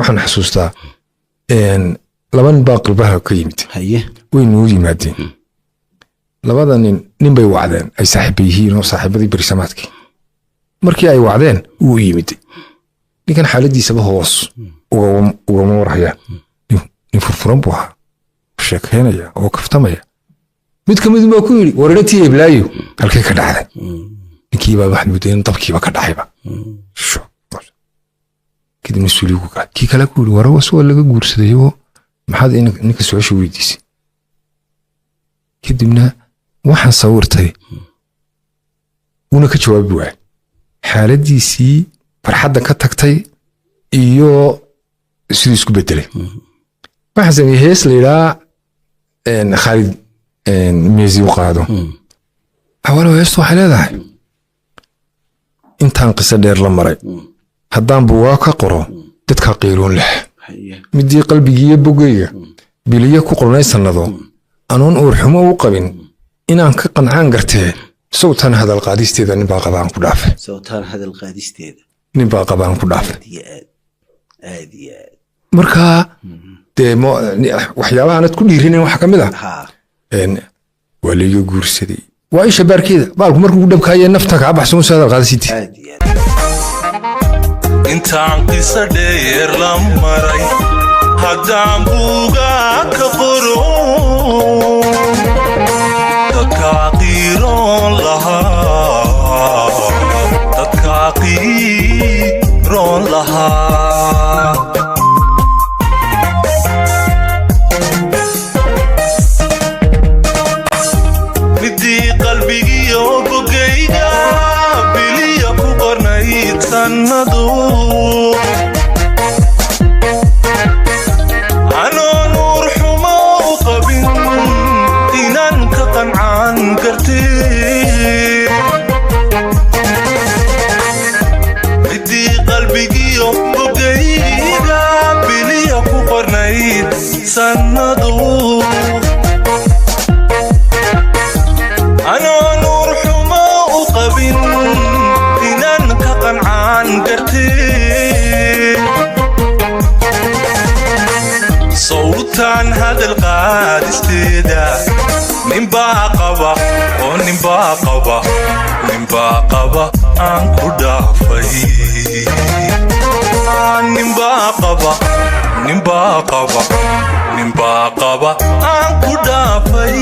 waxaan xasuustaa laban baaqilbaha ka yimid way noo yimaadeen labada nin bay wacdeen ay saaxiib yihiin oo saaxiibadii barisamaadkii markii ay wacdeen uu yimid ninkan xaaladiisaba hoos uga warhaya nin furfuran buu ahaa sheekeynaya oo kaftamaya mid ka mid baa ku yiri wareertii iblaayo halkay ka dhacday ninkii baa wax mudeen dabkiiba ka dhacayba كده مسؤولي وقع كي كلا كول ورا وسوى اللي جور سديو ما حد إنك سوى شو يديسي كده منا واحد صورتي ونك جواب واحد حالة ديسي فرحة كتكتي إيو سيدسكو بدري ما حزن يهيس ليلا إن خالد إن ميزي وقعدو أولا يستو حلا ذا إنت هنقص دير لمري haddaan buugaa ka qoro dadka qiiroon leh midii qalbigiiyo bogayga biliye ku qornay sanado anoon uur xumo u qabin inaan ka qancaan gartee sawtan hadal qaadisteeda nin baa qabaan ku dhaafay nin baa qabaan ku dhaafay marka dee waxyaabaha aanad ku dhiirinin waxa ka mid ah waa liiga guursaday waa isha baarkeeda baalku markuu dhabkaayee nafta kaa baxsan u hadal qaadisitee intaan qisa dheer la maray haddaan buugaa ka qoro dadka qiiroon lahaa midii qalbigiyo bogayga biliya ku qornayd sannadu midii qalbigiyo bogayga biliya ku qornayd sannadu anoo nuur xumo u qabin inaan ka qancaan gartee sawtaan hadal qaadisteeda ninbaa qaba oo ninbaa qaba aan ku dhaafay ninbaa qaba aan ku dhaafay